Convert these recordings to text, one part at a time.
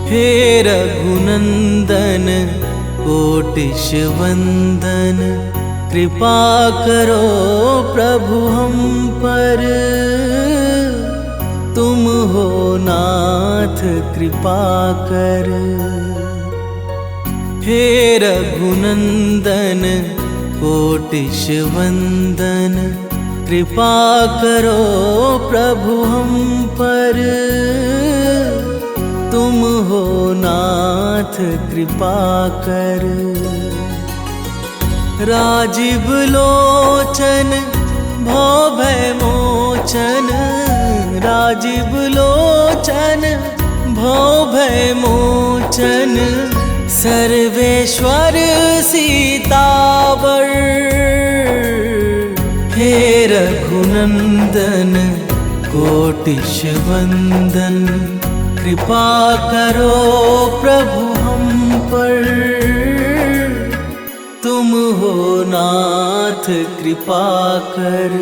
हे रघुनंदन कोटिश वंदन, कृपा करो प्रभु हम पर। तुम हो नाथ कृपा कर। हे रघुनंदन कोटिश वंदन, कृपा करो प्रभु हम पर। तुम हो नाथ कृपा कर। राजीव लोचन भव भय मोचन, राजीव लोचन भव भय मोचन, सर्वेश्वर सीतावर। हे रघुनंदन कोटिश वंदन, कृपा करो प्रभु हम पर। तुम हो नाथ कृपा कर।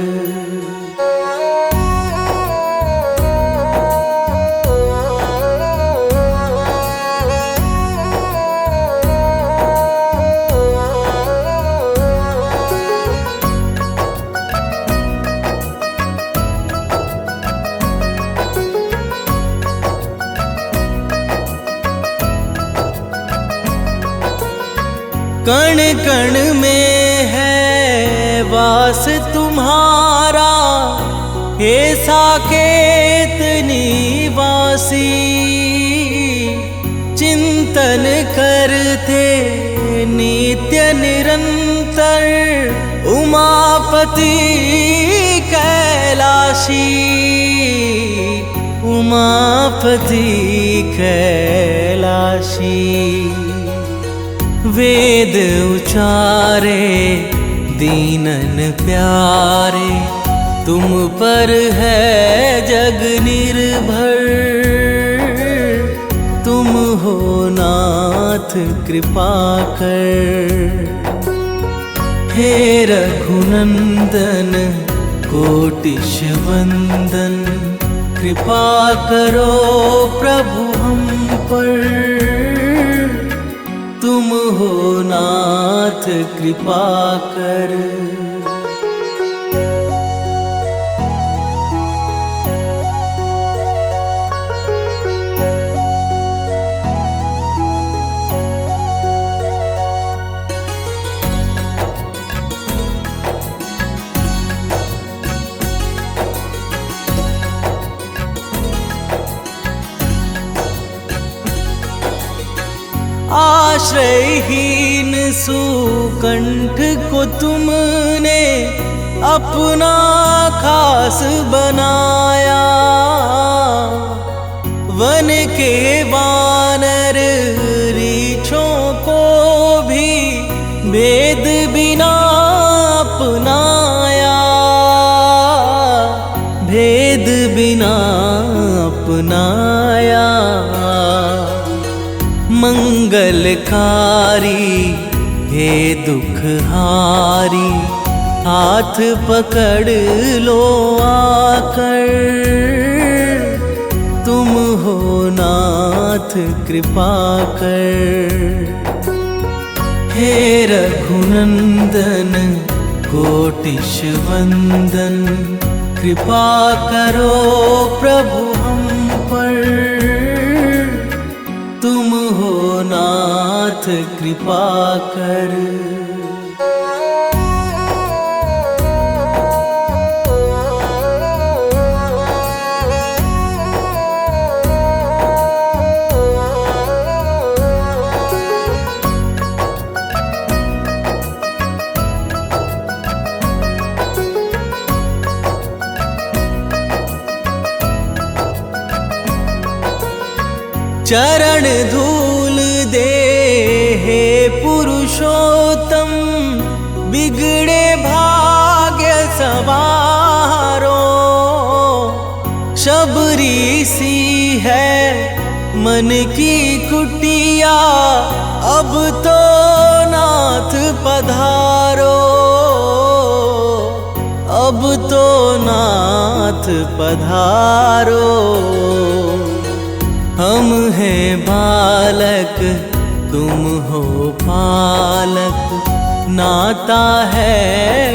कण कण में है वास तुम्हारा, हे साकेत निवासी। चिंतन करते नित्य निरंतर, उमापति कैलाशी, उमापति कैलाशी। वेद उचारे दीनन प्यारे, तुम पर है जग निर्भर। तुम हो नाथ कृपा कर। हे रघुनंदन कोटिश वंदन, कृपा करो प्रभु हम पर। तुम हो नाथ कृपा कर। आश्रयहीन सुकंठ को तुमने अपना खास बनाया। वन के वानर रीछों को भी भेद बिना अपनाया, भेद बिना अपनाया। मंगलकारी हे दुखहारी, हाथ पकड़ लो आकर। तुम हो नाथ कृपा कर। हे रघुनंदन कोटिश वंदन, कृपा करो प्रभु हम पर। तुम हो नाथ कृपा कर। चरण धूल दे हे पुरुषोत्तम, बिगड़े भाग्य सवारो। शबरी सी है मन की कुटिया, अब तो नाथ पधारो। अब तो नाथ पधारो। हम हैं बालक तुम हो पालक, नाता है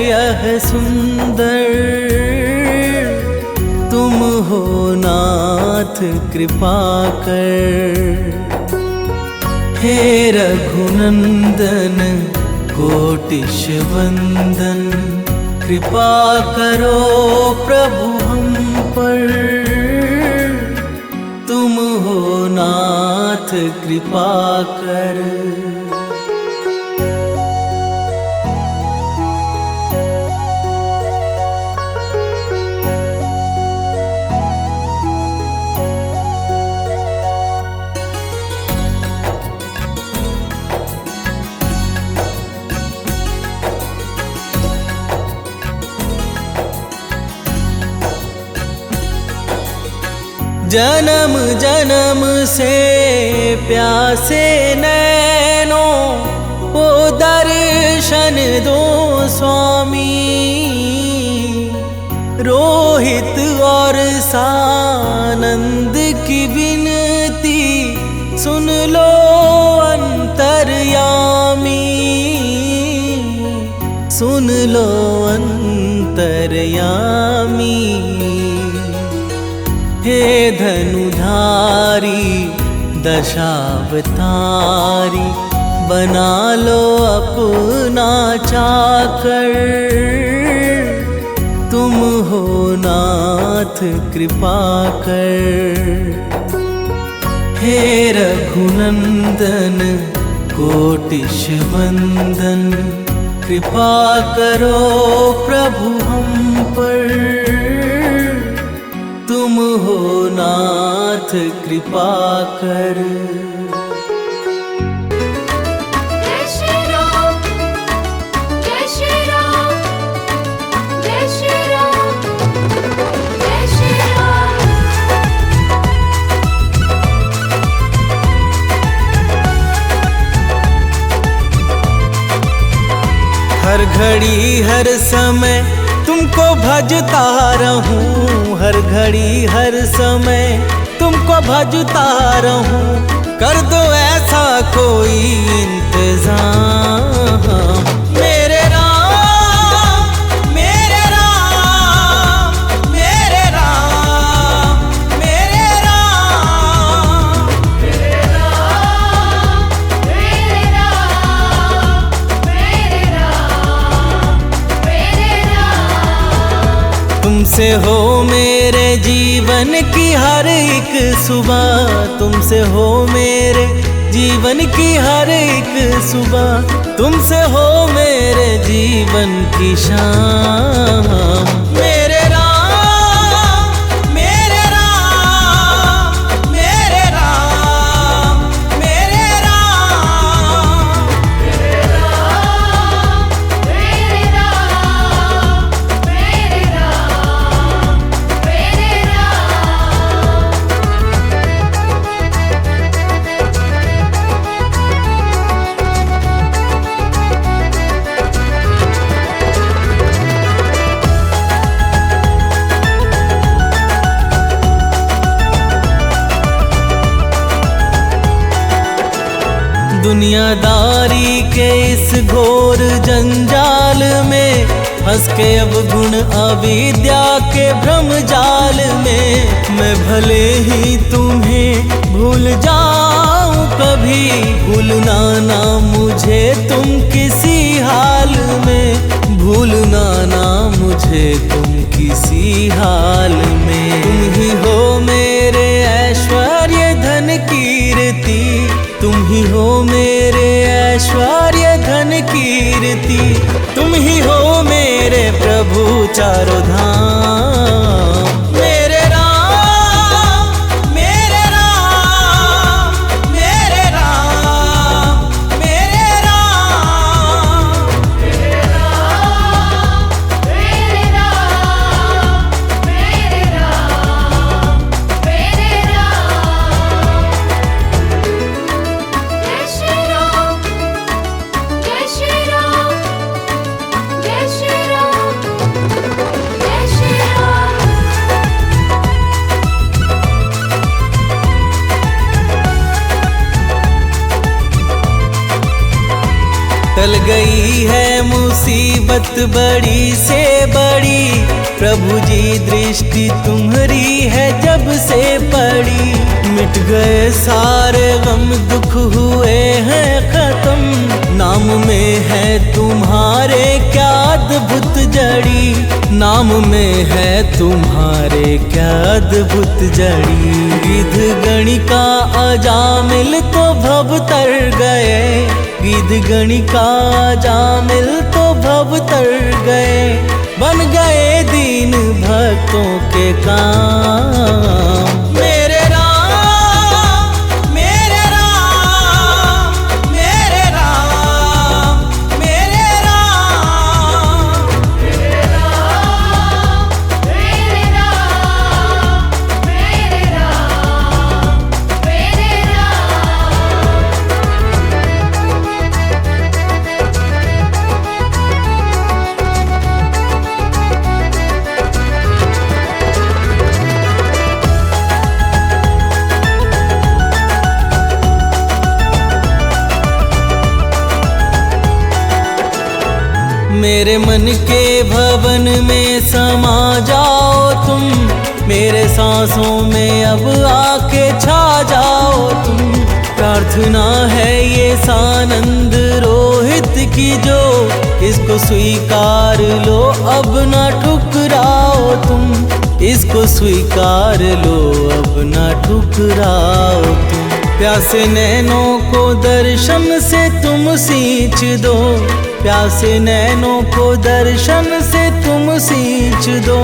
यह सुंदर। तुम हो नाथ कृपा कर। हे रघुनंदन कोटिश वंदन, कृपा करो प्रभु हम पर। तुम हो नाथ कृपा कर। जन्म जन्म से प्यासे नैनों को दर्शन दो स्वामी। रोहित और सानंद की विनती सुन लो अंतर्यामी। सुन लो अंतर्यामी। हे धनुधारी दशावतारी, बना लो अपना चाकर। तुम हो नाथ कृपा कर। हे रघुनंदन कोटिश वंदन, कृपा करो प्रभु हम पर। तुम हो नाथ कृपा कर। जय श्री राम, जय श्री राम, जय श्री राम, जय श्री राम। हर घड़ी हर समय तुमको भजता रहूं। हर घड़ी हर समय तुमको भजता रहूं। कर दो ऐसा कोई इंतजाम। मेरे राम, मेरे राम, मेरे राम, मेरे राम, मेरे राम, मेरे राम, मेरे राम, मेरे राम। तुमसे हो मेरे जीवन की हर एक सुबह। तुमसे हो मेरे जीवन की हर एक सुबह। तुमसे हो मेरे जीवन की शाम। मेरे राम, मेरे राम, मेरे राम, मेरे राम, मेरे राम, मेरे राम, मेरे राम, मेरे राम। दुनियादारी के इस घोर जंजाल में फंस के अब गुण अविद्या के भ्रम जाल में। मैं भले ही तुम्हें भूल जाऊं कभी, भूलना ना मुझे तुम किसी हाल में। भूलना ना मुझे तुम किसी हाल में। तुम ही हो मेरे ऐश्वर्य धन कीर्ति। तुम ही हो मेरे ऐश्वर्य धन कीर्ति। तुम ही हो मेरे प्रभु चारों धाम। मेरे राम, मेरे राम, मेरे राम, मेरे राम, मेरे राम, मेरे राम, मेरे राम, मेरे राम। जय श्री राम, जय श्री राम, जय श्री राम, जय बहुत बड़ी से बड़ी, प्रभु जी दृष्टि तुम्हारी है जब से पड़ी। मिट गए सारे गम, दुख हुए हैं खत्म, नाम में है तुम्हारे क्या अद्भुत जड़ी। नाम में है तुम्हारे क्या अद्भुत जड़ी। गिद्ध गणिका अजामिल तो भव तर गए, गिद्ध गणिका अजामिल तो भव तर गए। बन गए दीन भक्तों के काम। मेरे राम मेरे राम मेरे राम मेरे राम। मेरे राम मेरे राम मेरे राम मेरे मेरे मन के भवन में समा जाओ तुम, मेरे सांसों में अब आके छा जाओ तुम। प्रार्थना है ये सानंद रोहित की जो, इसको स्वीकार लो अब ना ठुकराओ तुम। इसको स्वीकार लो अब ना ठुकराओ तुम। प्यासे नैनों को दर्शन से तुम सींच दो, प्यासे नैनों को दर्शन से तुम सींच दो।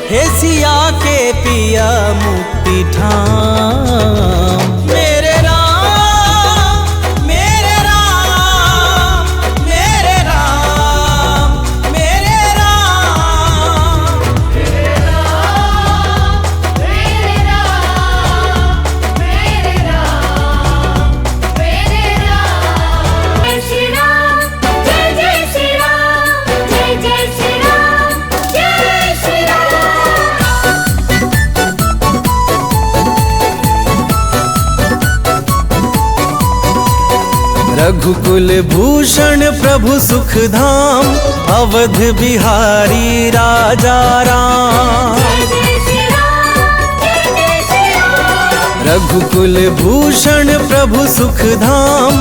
हे सिया के पिया मुक्ति ठाम। मेरे राम मेरे राम मेरे राम मेरे राम। मेरे राम मेरे राम मेरे राम मेरे राम। जय श्री राम जय जय श्री राम जय जय श्री राम जय श्री राम। रघुकुल भूषण प्रभु सुख धाम, अवध बिहारी राजा राम। जय जय श्री राम जय जय श्री राम। रघुकुल भूषण प्रभु सुख धाम,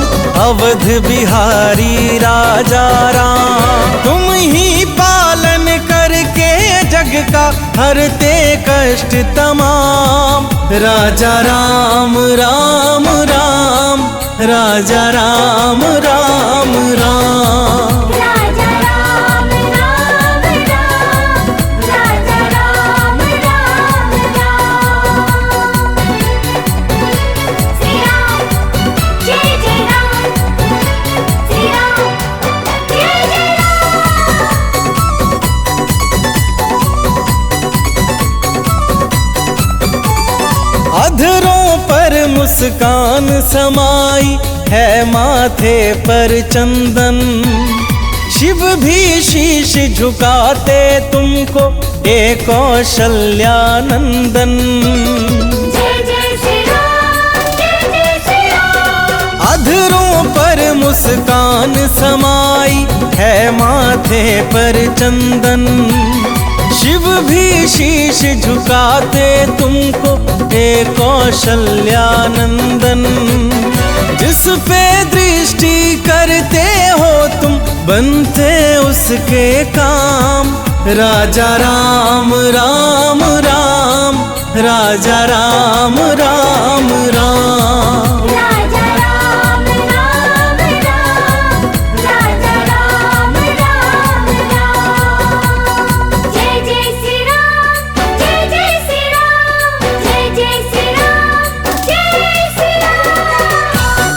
अवध बिहारी राजा राम। तुम ही पालन करके जग का हरते कष्ट तमाम। राजा राम राम राम राजा राम राम राम। राजा राम राम राम राजा राम राम राम। श्री राम जय जय राम श्री राम जय जय राम। अधरों पर मुस्कान समाई है माथे पर चंदन। शिव भी शीश झुकाते तुमको हे कौशल्यानंदन। जय जय श्री राम जय जय श्री राम। अधरों पर मुस्कान समाई है माथे पर चंदन। शिव भी शीश झुकाते तुमको हे कौशल्यानंदन। जिस पे दृष्टि करते हो तुम बनते उसके काम। राजा राम राम राम राजा राम राम राम। राजा राम राम राम राजा राम राम राम। जय जय श्री राम जय जय श्री राम जय जय श्री राम जय श्री राम।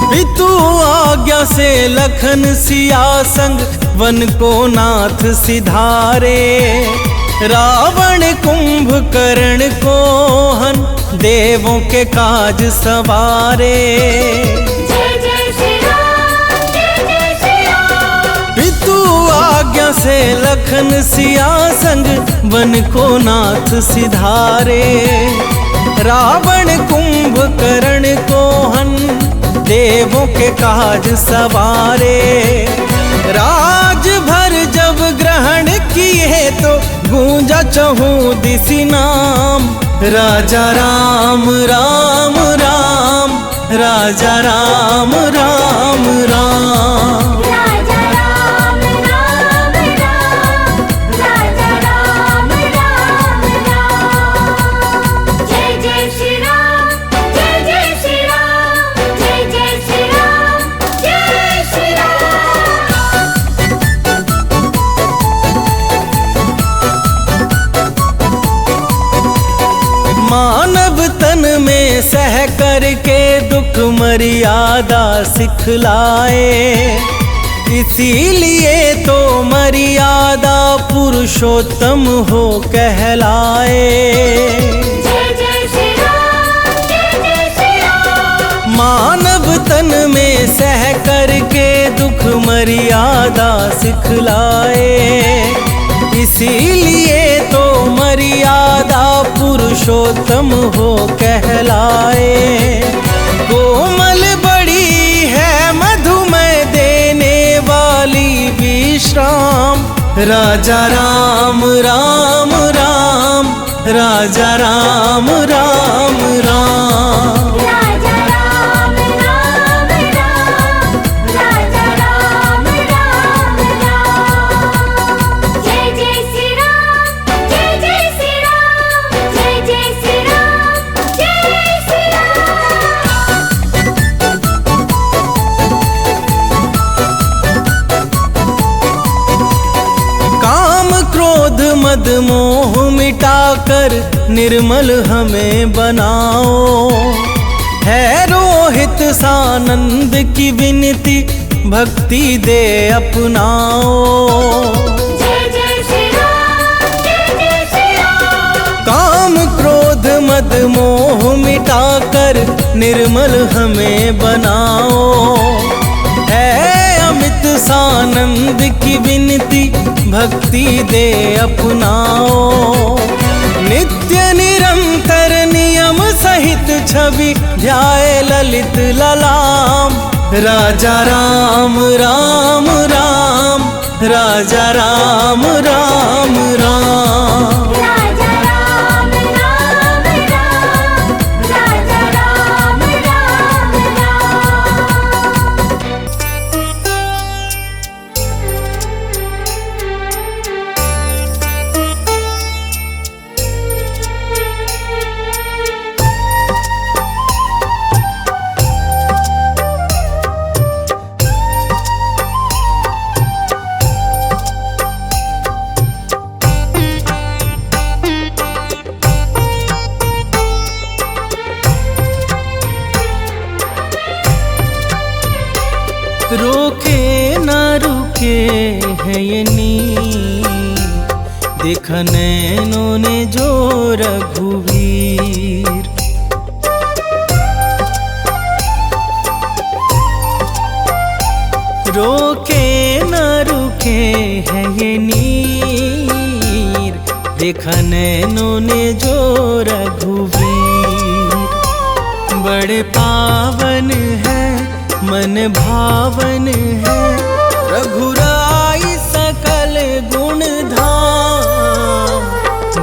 पितु आज्ञा से लखन सिया संग वन को नाथ सिधारे। रावण कुंभकर्ण को हन देवों के काज सवारे। जय जय श्री राम जय जय श्री राम। पितु आज्ञा से लखन सिया संग वन को नाथ सिधारे। रावण कुंभ कुंभकर्ण को हन देवों के काज सवारे। राज भर जब ग्रहण किए तो गूंजा चहूँ दिशि नाम। राजा राम राम राम, राजा राम राम राम। राजा राम राम राम, राजा राम राम राम। जय जय श्री राम, जय जय श्री राम, जय जय श्री राम, जय श्री राम। मानव तन में सह करके दुख मर्यादा सिखलाए। इसीलिए तो मर्यादा पुरुषोत्तम हो कहलाए। जय जय श्री राम, जय जय श्री राम। मानव तन में सह करके दुख मर्यादा सिखलाए। इसीलिए तो मर्यादा पुरुषोत्तम हो कहलाए। कोमल बड़ी है मधुमय देने वाली विश्राम। राजा राम राम राम, राजा राम राम राम। राजा राम राम राम, राजा राम राम राम। जय जय श्री राम, जय जय श्री राम, जय जय श्री राम, जय श्री राम। काम क्रोध मद मोह मिटाकर निर्मल हमें बनाओ। है रोहित सानंद की विनती भक्ति दे अपनाओ। जय जय श्री राम, जय जय श्री राम। काम क्रोध मद मोह मिटाकर निर्मल हमें बनाओ। है अमित सानंद की विनती भक्ति दे अपनाओ। नित्य निरंतर नियम सहित छवि ध्याए ललित ललाम। राजा राम राम राम, राजा राम राम राम। राजा राम राम राम, राजा राम राम राम। रोके न रुके है ये नीर। देखा नैनों ने जो रघुवीर। रोके न रुके है ये नीर। देखा नैनों ने जो रघुवीर। बड़े पावन है मन भावन है रघुराई सकल गुण धाम।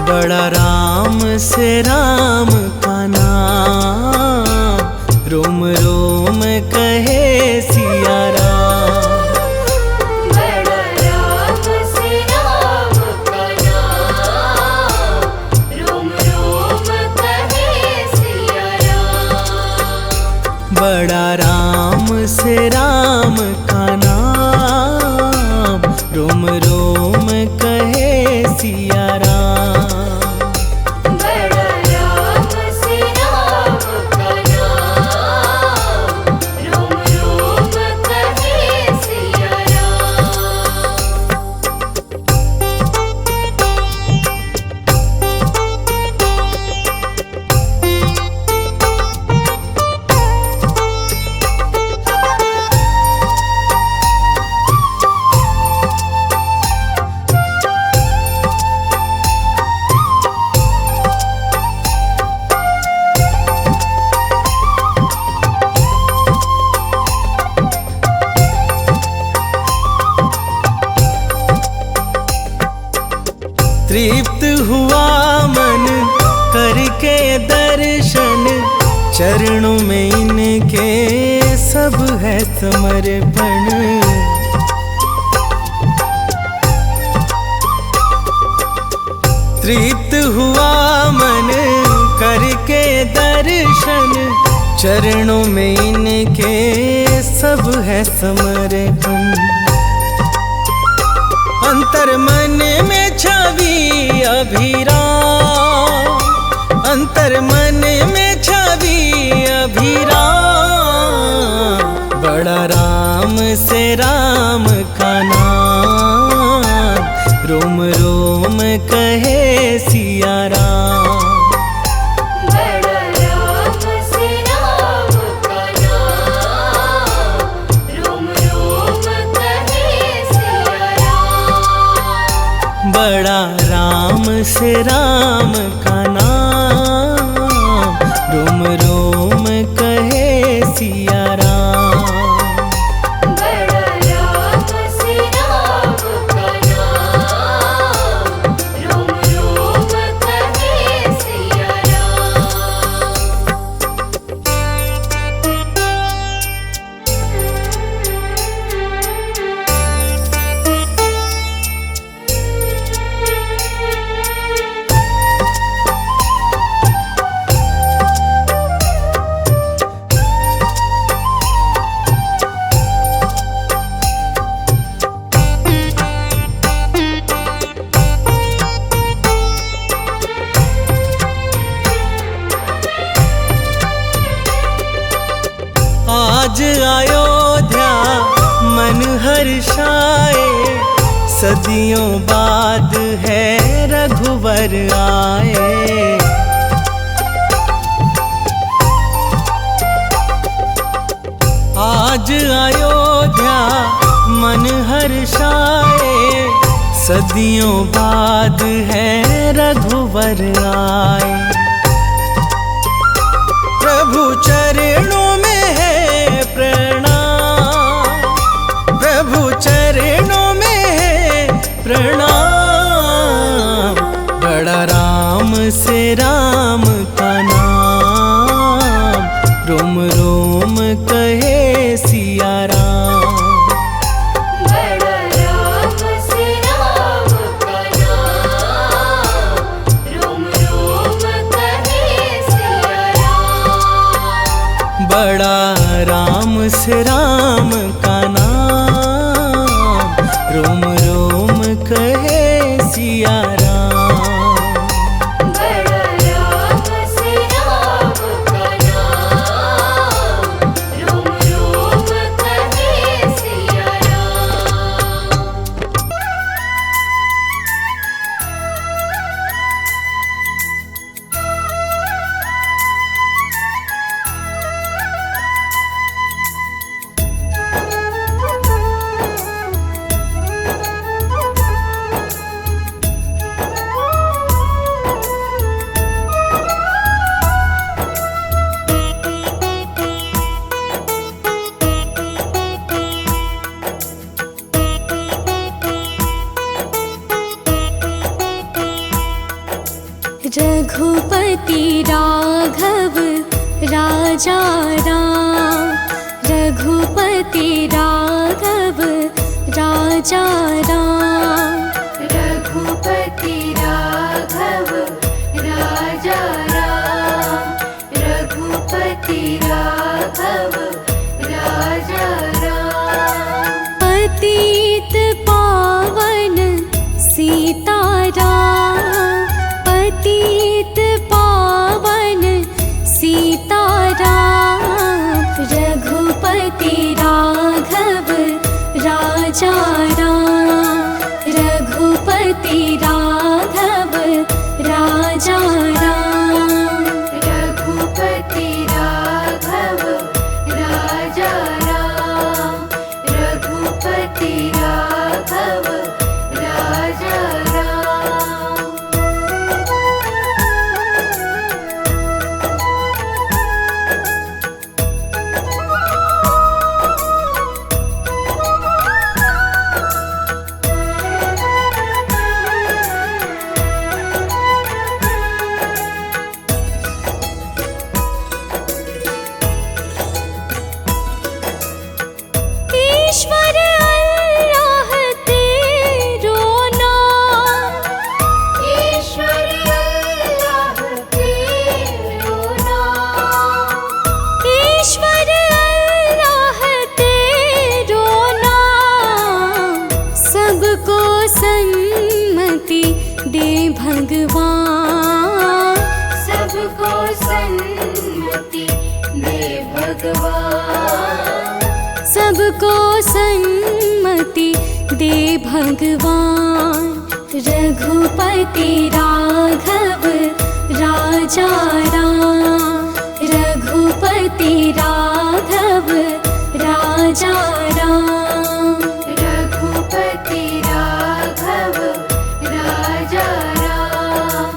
बड़ा राम से राम का नाम। रोम रोम कहे सिया राम। बड़ा राम से राम का नाम। रोम रोम कहे सिया राम। बड़ा राम से राम का नाम। रोम रोम कहे सिया राम। बड़ा राम से राम का नाम। रोम रोम कहे सिया राम। चरणों में इनके सब है समर्पण। तृप्त हुआ मन करके दर्शन, चरणों में इनके सब है समर्पण। अंतर मन में छवि अभिराम, अंतर मन में छवि अभिराम। बड़ा राम से राम का नाम, रोम रोम कहे सिया राम। बड़ा राम से राम का नाम, रोम रोम कहे सिया राम। बड़ा राम से राम का नाम, रोम रोम कहे सिया राम। बड़ा राम से राम का नाम, रोम रोम कहे सिया राम। आज अयोध्या मन हर्षाए, सदियों बाद है रघुवर आए। आज अयोध्या मन हर्षाए, सदियों बाद है रघुवर आए। प्रभु चरणों में है प्रणाम, प्रभु चरणों में है प्रणाम। बड़ा राम से राम का नाम, रोम रोम कहे सिया राम। बड़ा राम से राम का नाम, रोम रोम कहे सिया राम। बड़ा राम से राम का नाम, रोम रोम कहे सिया राम। बड़ा राम से राम का नाम, रोम रोम कहे सिया राम। रघुपति राघव राजा राम, रघुपति राघव राजा राम। रघुपति राघव राजा राम, रघुपति राघव राजा राम। पतित पावन सीताराम, पतित पावन सीताराम। रघुपति राघव राजा राम। सबको सन्मति दे भगवान। रघुपति राघव राजा राम, रघुपति राघव राजा राम, रघुपति राघव राजा राम,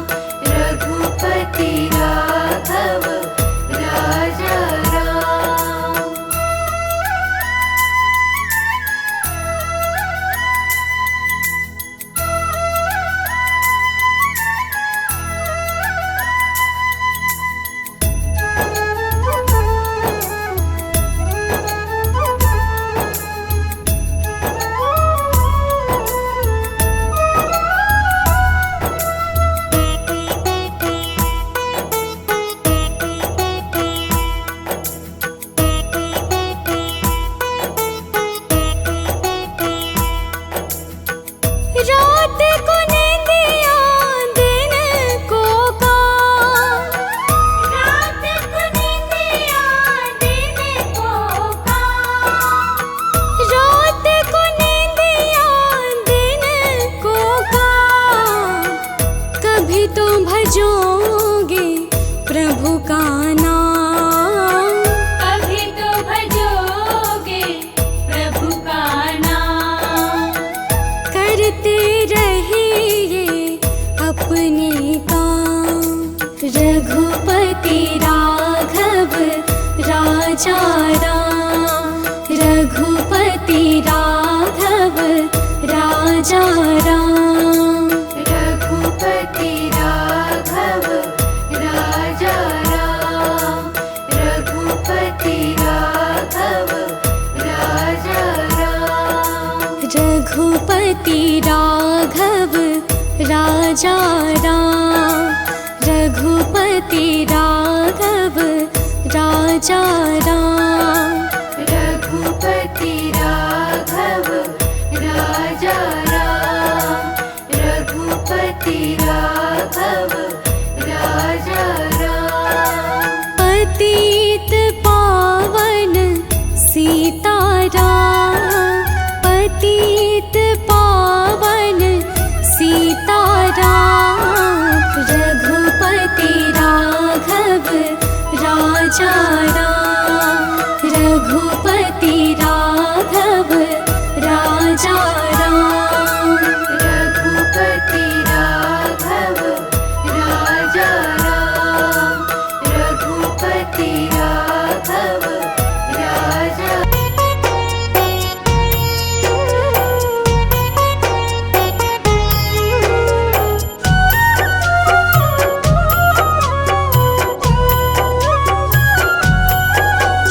रघुपति राघव राजा राम। रात को नींदिया दिन को काम, रात को नींदिया दिन को काम, रात को नींदिया दिन को काम। कभी तो भजोगे प्रभु का नाम, कभी तो भजोगे प्रभु का नाम। करते रहिए अपने काम। रघुपति राघव राजा राम, रघुपति राघव राजा राम, रघुपति राघव राजा राम, रघुपति राघव राजा राम, रघुपति राघव राजा राम, रघुपति राघव राजा राम, रघुपति राघव राजा राम, रघुपति राघव राजा राम। पतित पावन सीताराम, पतित पावन सीताराम, रघुपति राघव राजा राम, रघुपति राघव राजा राम, रघुपति राघव राजा राम, रघुपति राघव राजा।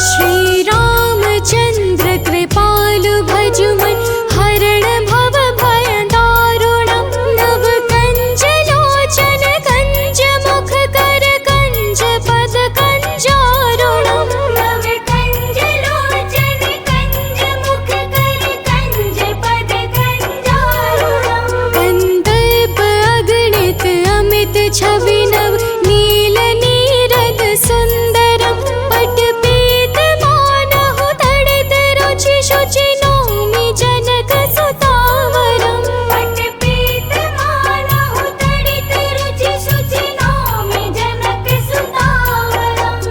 श्री रामचंद्र कृपालु भजुमन हरण भव भय दारुणम। नव कंज लोचन कंज मुख कर कंज पद कंजारुणम। नव कंज लोचन कंज मुख कर कंज पद कंजारुणम। कंदर्प अगणित अमित छवि नव नील नीरद सुंदरम। पट पीत मानहु तड़ित रुचि शुचि नौमि जनक सुतावरम। पट पीत मानहु तड़ित रुचि शुचि नौमि जनक सुतावरम।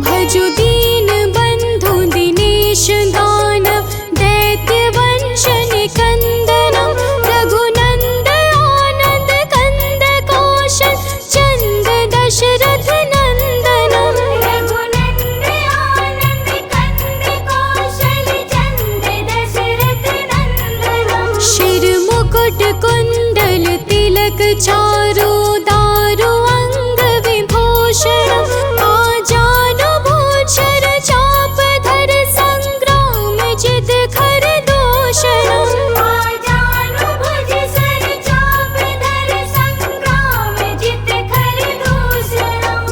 भजु दीन बंधु दिनेश दानव दैत्य वंश निकंदनम। रघुनंद आनंद कंद कौशल चंद दशरथ नंदनम। रघुनंद आनंद कंद कौशल चंद दशरथ नंदनम। शिर मुकुट कुंडल तिलक चारु दारु अंग विभूषण। आजानु भूषण चाप धर संग्राम जित खर दूषण। आजानु भुज सर चाप धर संग्राम जित खर दूषणम।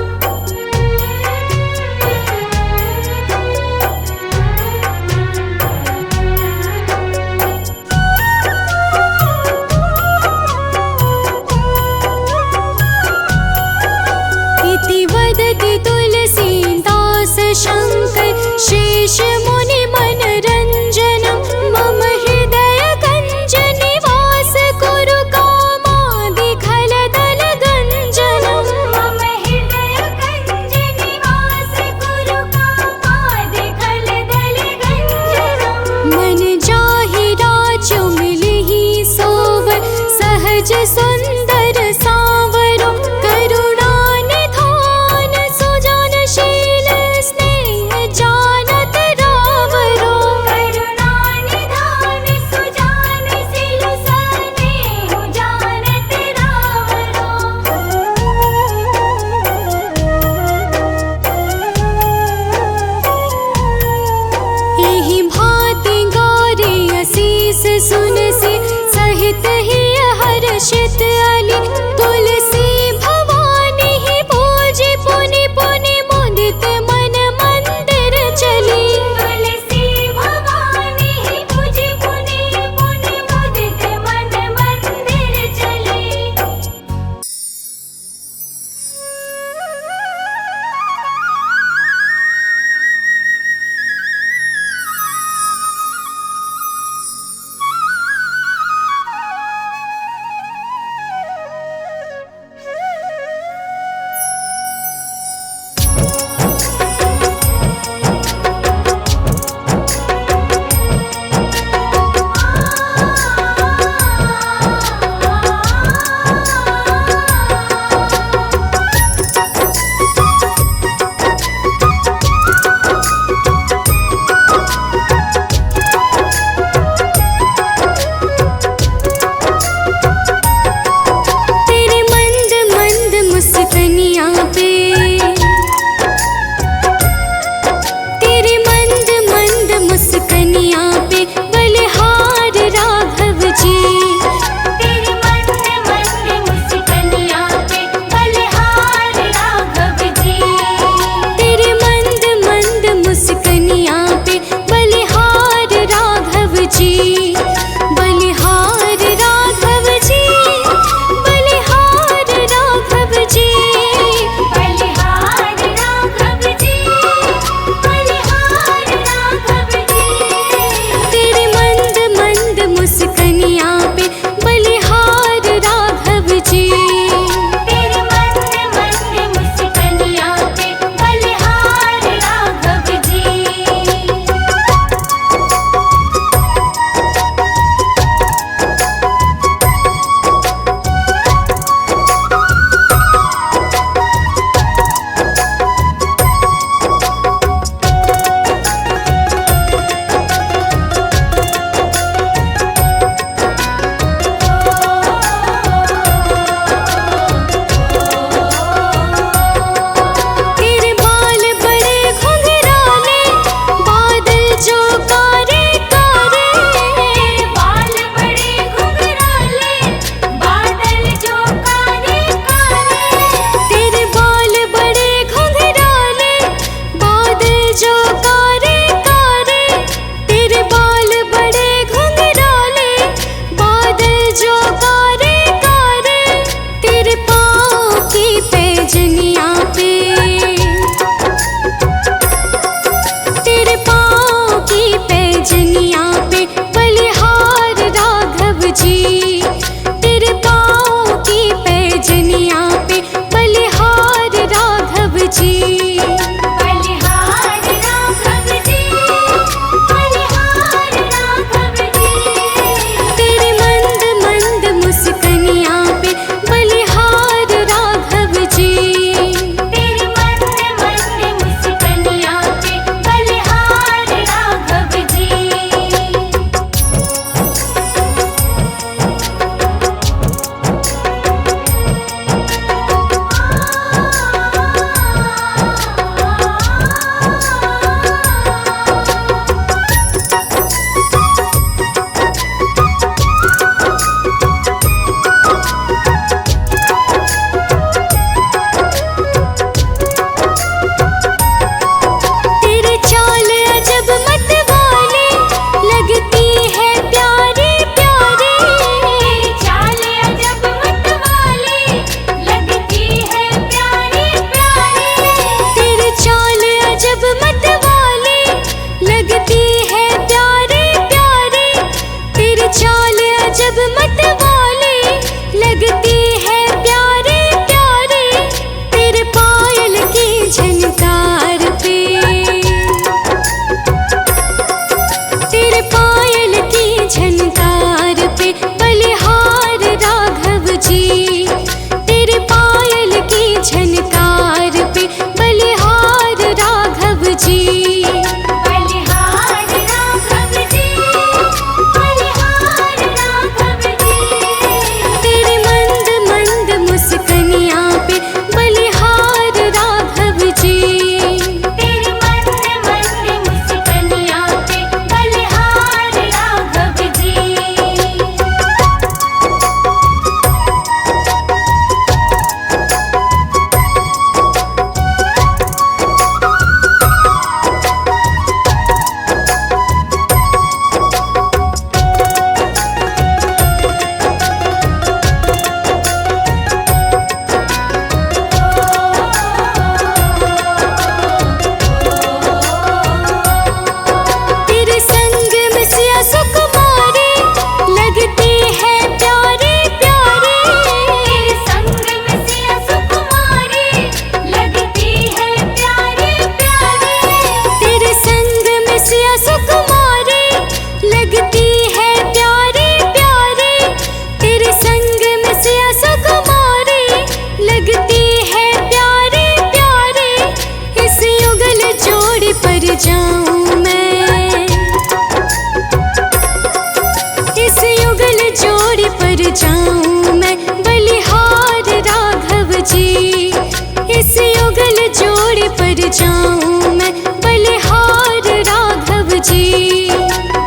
जाऊं मैं बलिहार राघव जी।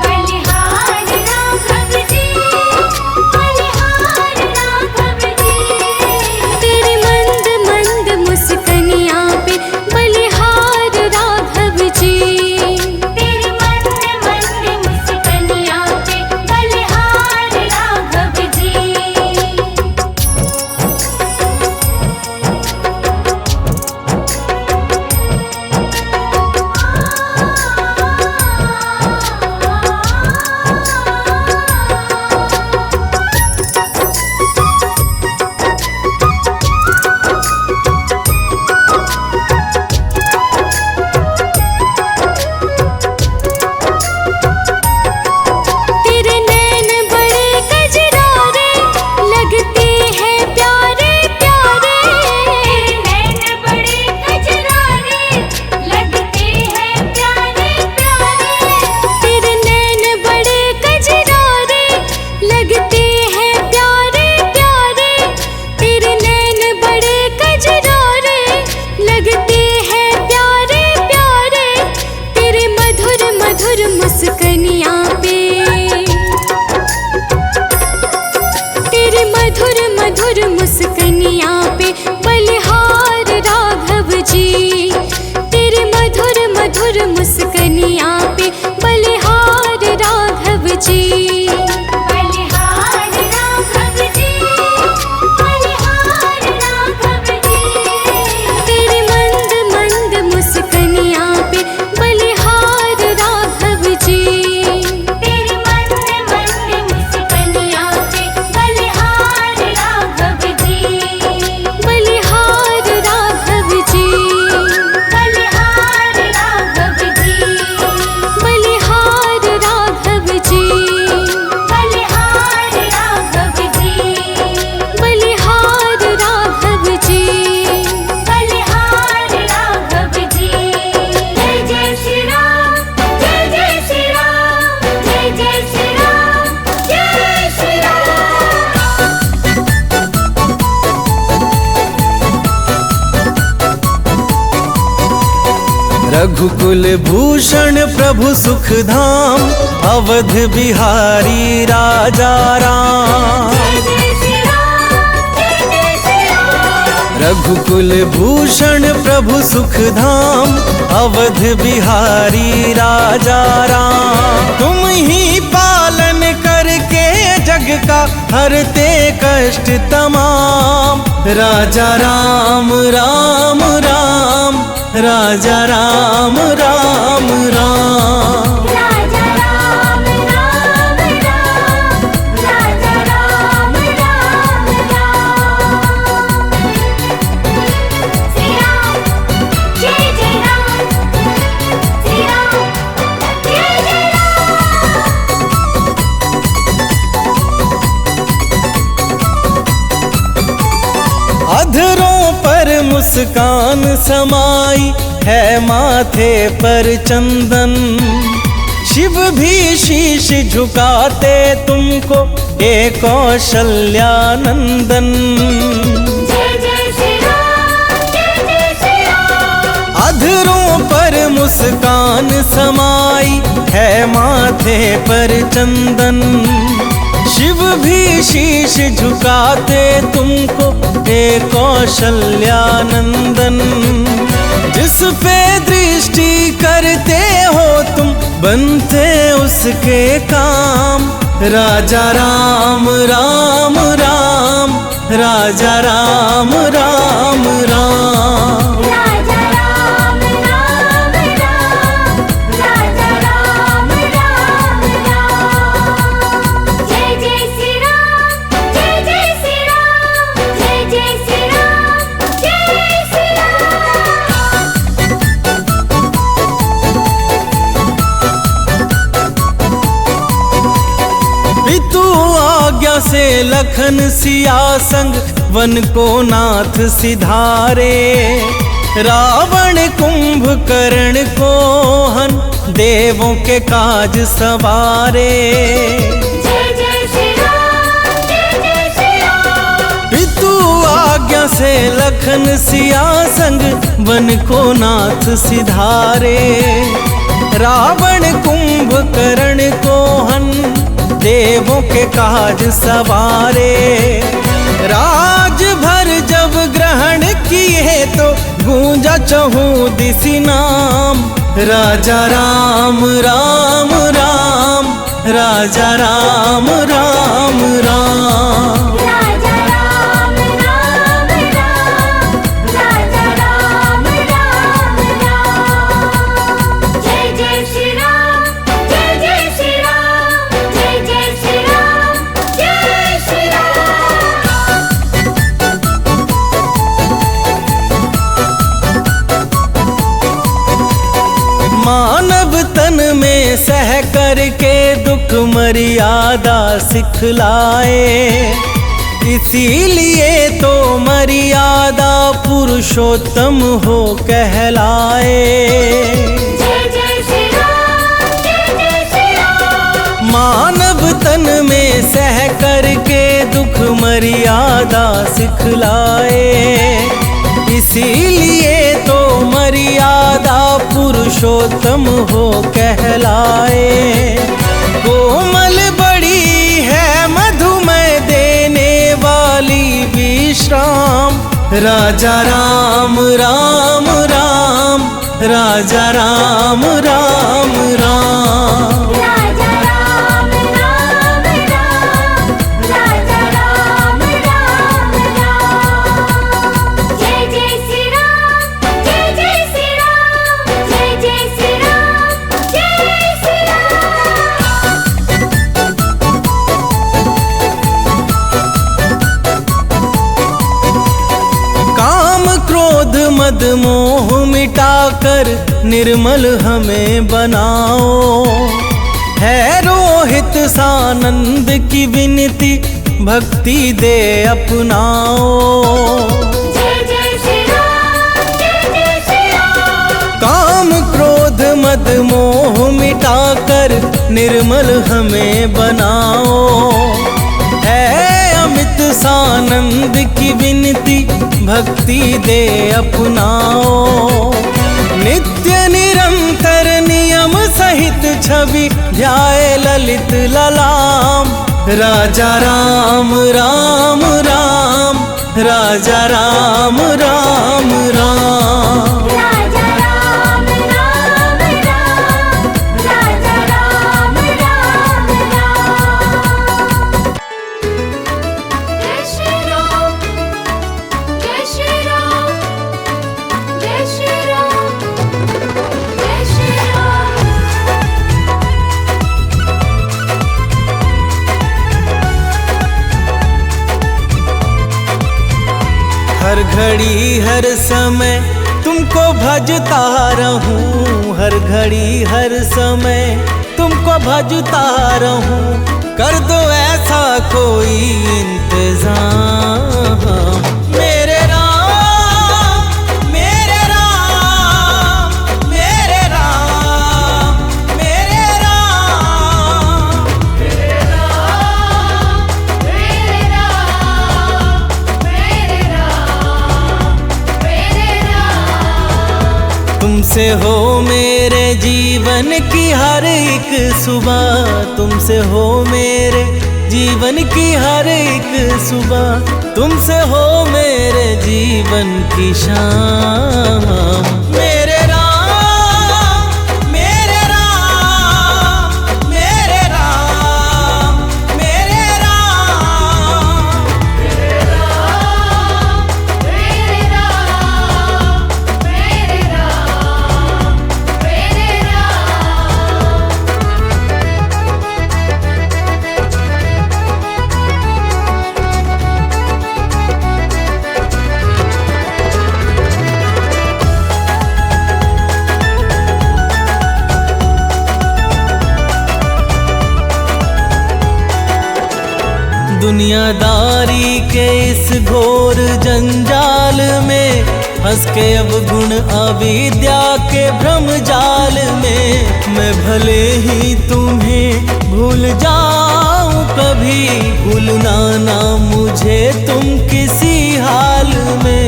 बलिहार राघव जी, बलिहार राघव जी। तेरी मंद मंद मुस्कनिया पे बलिहार राघव जी। तेरी मंद मंद मुस्कनिया पे बलिहार राघव जी। तेरे नैन बड़े कजरारे लगते हैं प्यारे प्यारे। तेरे नैन बड़े कजरारे लगते हैं प्यारे प्यारे। तेरे नैन बड़े कजरारे लगते हैं प्यारे प्यारे। तेरे नैन बड़े कजरारे लगते हैं प्यारे प्यारे। तेरे मधुर मधुर मुस्कनिया पे, तेरे मधुर मधुर मुस्कनिया पे बलिहार राघव जी। तेरे मधुर मधुर मुस्कनिया पे बलिहार राघव जी। बलिहार राघव जी, बलिहार राघव जी। तेरी मंद मंद मुस्कनिया पे बलिहार राघव जी। तेरी मंद मंद मुस्कनिया पे बलिहार राघव जी। बलिहार राघव जी। बलिहार राघव जी। बलिहार राघव जी। बलिहार राघव जी। बलिहार राघव जी। बलिहार राघव जी। जय जय श्री राम, जय जय श्री राम, जय जय श्री राम, जय श्री राम। रघुकुल भूषण प्रभु सुख धाम, अवध बिहारी राजा राम। जय जय श्री राम, जय जय श्री राम। रघुकुल भूषण प्रभु सुख धाम, अवध बिहारी राजा राम। तुम ही पालन करके जग का हरते कष्ट तमाम। राजा राम राम राम, राजा राम राम राम। राजा राम राम राम, राजा राम राम राम। श्री राम, जय जय राम, श्री राम, जय जय राम। अधरों पर मुस्कान समाई है, माथे पर चंदन। शिव भी शीश झुकाते तुमको, हे कौशल्यानंदन। जय जय श्री राम, जय जय श्री राम। अधरों पर मुस्कान समाई है, माथे पर चंदन। शिव भी शीश झुकाते तुमको, हे कौशल्यानंदन। जिस पे दृष्टि करते हो तुम, बनते उसके काम। राजा राम राम राम, राजा राम राम राम। राजा राम राम राम, राजा राम राम राम। जय जय श्री राम, जय जय श्री राम, जय जय श्री राम, जय श्री राम। पितु आज्ञा से लखन सिया संग, वन को नाथ सिधारे। रावण कुंभकर्ण को हन, देवों के काज सवारे। जय जय श्री राम, जय जय श्री राम। पितु आज्ञा से लखन सिया संग वन को नाथ सिधारे। रावण कुंभकर्ण को हन देवों के काज सवारे। राज भर जब ग्रहण किए तो गूंजा चहु दिशि नाम। राजा राम राम राम, राजा राम राम राम। राजा राम राम राम, राजा राम राम राम। जय जय श्री राम, जय जय श्री राम, जय जय श्री राम, जय श्री राम। मानव तन में सह करके दुख मर्यादा सिखलाए। इसीलिए तो मर्यादा पुरुषोत्तम हो कहलाए। जय जय श्री राम, जय जय श्री राम। मानव तन में सह करके दुख मर्यादा सिखलाए। इसीलिए तो मर्यादा पुरुषोत्तम हो कहलाए। कोमल बड़ी है मधुमय देने वाली विश्राम। राजा राम राम राम, राजा राम राम राम। राजा राम राम राम, राजा राम राम राम। जय जय श्री राम, जय जय श्री राम, जय जय श्री राम, जय श्री राम। काम क्रोध मद मोह मिटाकर निर्मल हमें बनाओ। है रोहित सानंद की विनती भक्ति दे अपनाओ। जय जय श्री राम, जय जय श्री राम। काम क्रोध मद मोह मिटाकर निर्मल हमें बनाओ। है अमित सानंद की विनती भक्ति दे अपनाओ। नित्य निरंतर नियम सहित छवि ध्याए ललित ललाम। राजा राम राम राम, राजा राम राम राम। राजा राम राम राम, राजा राम राम राम। जय श्री राम, जय श्री राम, जय श्री राम, जय श्री राम। हर घड़ी हर समय तुमको भजता रहूं। हर घड़ी हर समय तुमको भजता रहूं। कर दो ऐसा कोई इंतजाम। मेरे राम, मेरे राम, मेरे राम, मेरे राम। मेरे राम, मेरे राम, मेरे राम, मेरे राम। तुमसे हो मेरे जीवन की हर एक सुबह। तुमसे हो मेरे जीवन की हर एक सुबह। तुमसे हो मेरे जीवन की शाम। मेरे राम, मेरे राम, मेरे राम, मेरे राम। मेरे राम, मेरे राम, मेरे राम, मेरे राम। दुनियादारी के इस घोर जंजाल में फंस के अब गुण अविद्या के भ्रम जाल में। मैं भले ही तुम्हें भूल जाऊं कभी, भूलना ना मुझे तुम किसी हाल में,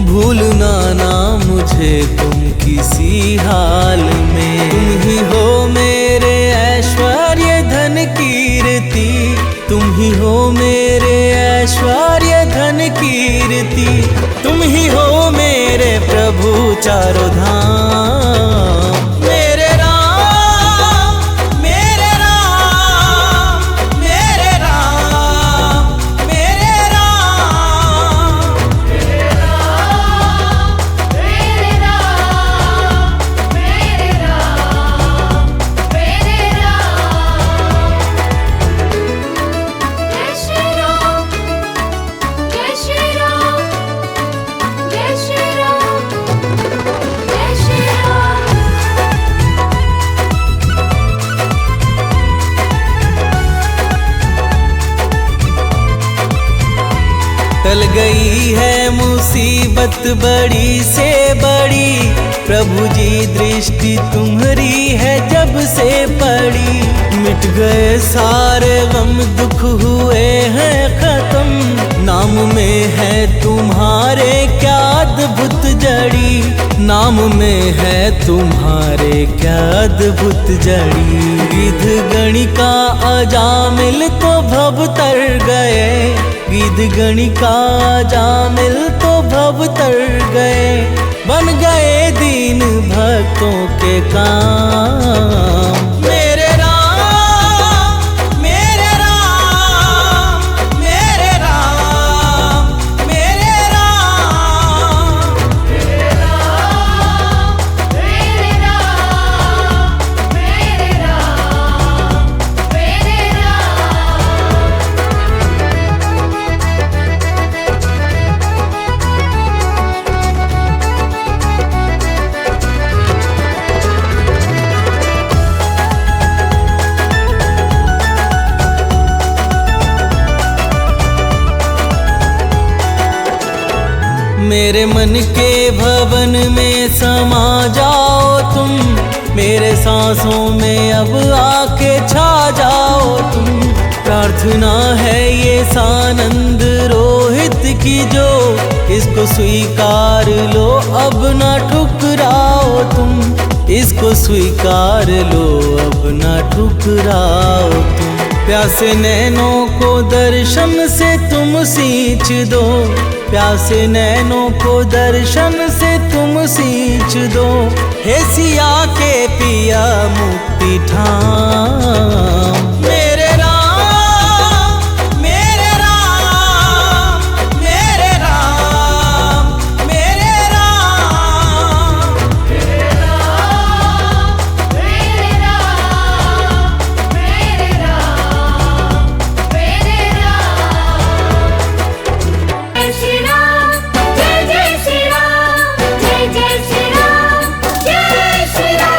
भूलना ना मुझे तुम किसी हाल में। तुम ही हो मेरे ऐश्वर्य धन कीर्ति, तुम ही हो मेरे ऐश्वर्य धन कीर्ति, तुम ही हो मेरे प्रभु चारों धाम। मेरे राम, मेरे राम, मेरे राम, मेरे राम। मेरे राम, मेरे राम, मेरे राम, मेरे राम। जय श्री राम, जय श्री राम, जय श्री राम, जय श्री राम। टल गई है मुसीबत बड़ी से बड़ी, प्रभु जी दृष्टि तुम्हारी है जब से पड़ी। मिट गए सारे गम, दुख हुए हैं खत्म, नाम में है तुम्हारे क्या अद्भुत जड़ी, नाम में है तुम्हारे क्या अद्भुत जड़ी। गिद्ध गणिका अजामिल तो भव तर गए, गिद्ध गणिका अजामिल तो भव तर गए, बन गए दीन भक्तों के काम। मेरे राम, मेरे राम, मेरे राम, मेरे राम। मेरे राम, मेरे राम, मेरे राम, मेरे राम। मेरे मन के भवन में समा जाओ तुम, मेरे सांसों में अब आके छा जाओ तुम। प्रार्थना है ये सानंद रोहित की जो, इसको स्वीकार लो अब ना ठुकराओ तुम, इसको स्वीकार लो अब ना ठुकराओ तुम। प्यासे नैनों को दर्शन से तुम सींच दो, प्यासे नैनों को दर्शन से तुम सींच दो। हे सिया के पिया मुक्ति ठाम। मेरे राम, मेरे राम, मेरे राम, मेरे राम। मेरे राम, मेरे राम, मेरे राम, मेरे राम। जय श्री राम, जय जय श्री राम, जय जय श्री राम, जय श्री राम।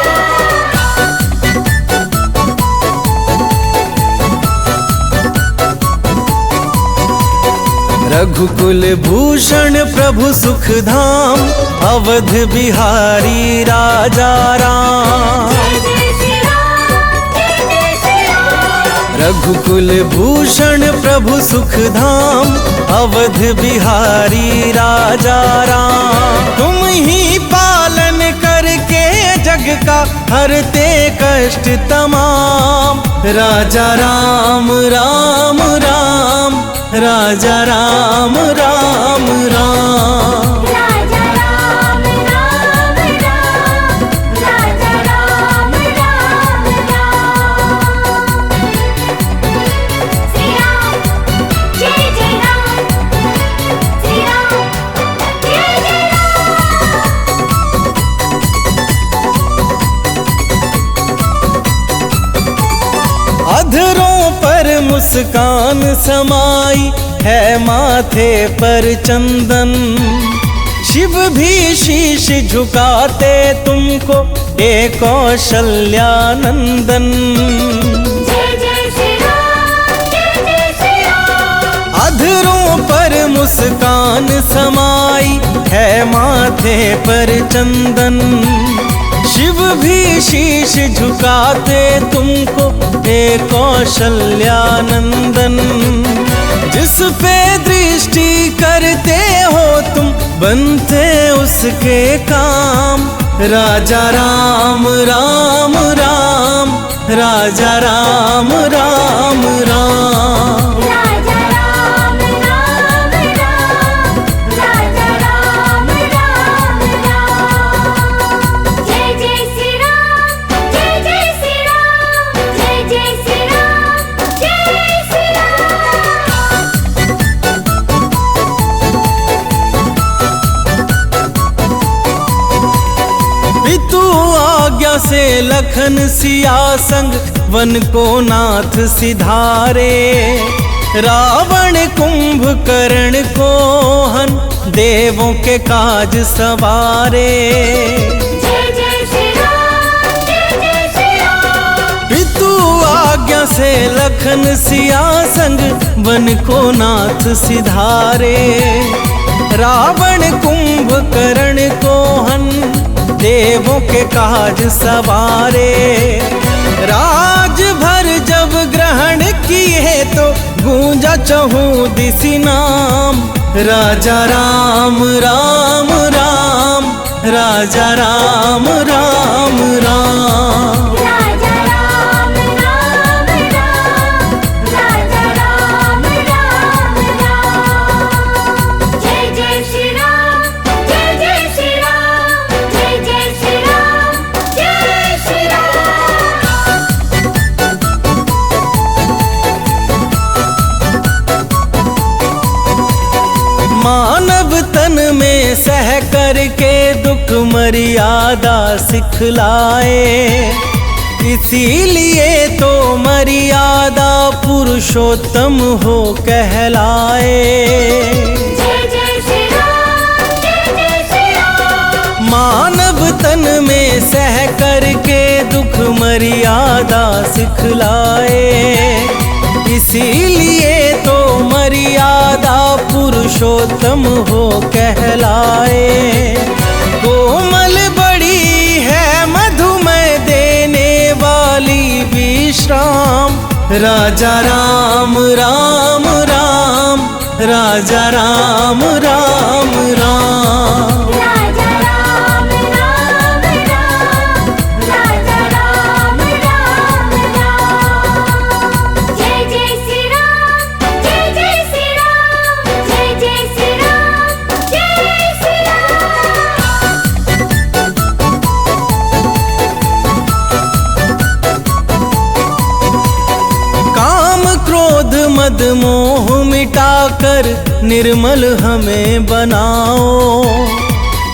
रघुकुल भूषण प्रभु सुख धाम, अवध बिहारी राजा राम। जय जय श्री राम, जय जय श्री राम। रघुकुल भूषण प्रभु सुख धाम, अवध बिहारी राजा राम। तुम ही पालन करके जग का हरते कष्ट तमाम। राजा राम राम राम, राजा राम राम राम। राजा राम राम राम, राजा राम राम राम। श्री राम, जय जय राम, श्री राम, जय जय राम। अधरों पर मुस्कान समाई है, माथे पर चंदन। शिव भी शीश झुकाते तुमको, हे कौशल्यानंदन। जय जय श्री राम, जय जय श्री राम। अधरों पर मुस्कान समाई है, माथे पर चंदन। शिव भी शीश झुकाते तुमको, हे कौशल्यानंदन। जिस पे दृष्टि करते हो तुम बनते उसके काम। राजा राम राम राम, राजा राम राम राम। राजा राम राम राम, राजा राम राम राम। जय जय श्री राम, जय जय श्री राम, जय जय श्री राम, जय श्री राम। पितु आज्ञा से लखन सिया संग वन को नाथ सिधारे। रावण कुंभकर्ण को हन देवों के काज सवारे। जय जय श्री राम, जय जय श्री राम। पितु आज्ञा से लखन सिया संग वन को नाथ सिधारे। रावण कुंभकर्ण को हन देवों के काज सवारे। राज भर जब ग्रहण किए तो गूंजा चहु दिशि नाम। राजा राम राम राम, राजा राम राम राम। राजा राम राम राम, राजा राम राम राम। जय जय श्री राम, जय जय श्री राम, जय जय श्री राम, जय श्री राम। मानव तन में सह करके दुख मर्यादा सिखलाए। इसीलिए तो मर्यादा पुरुषोत्तम हो कहलाए। जय जय श्री राम, जय जय श्री राम। मानव तन में सह करके दुख मर्यादा सिखलाए। इसीलिए तो मर्यादा पुरुषोत्तम हो कहलाए। कोमल बड़ी है मधुमय देने वाली विश्राम। राजा राम राम राम, राजा राम राम राम। राजा राम राम राम, राजा राम राम राम। जय जय श्री राम, जय जय श्री राम, जय जय श्री राम, जय श्री राम। काम क्रोध मद मोह मिटाकर निर्मल हमें बनाओ।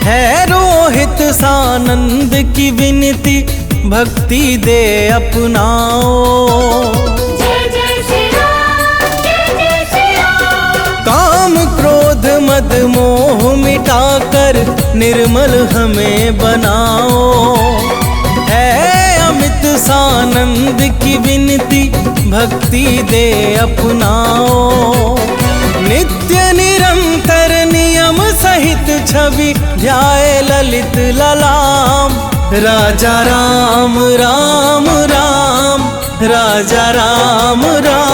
है रोहित सानंद की विनती भक्ति दे अपनाओ। जय जय श्री राम, जय जय श्री राम। काम क्रोध मद मोह मिटाकर निर्मल हमें बनाओ। है अमित सानंद की विनती भक्ति दे अपनाओ। नित्य निरंतर नियम सहित छवि ध्याए ललित ललाम। राजा राम राम राम, राजा राम राम।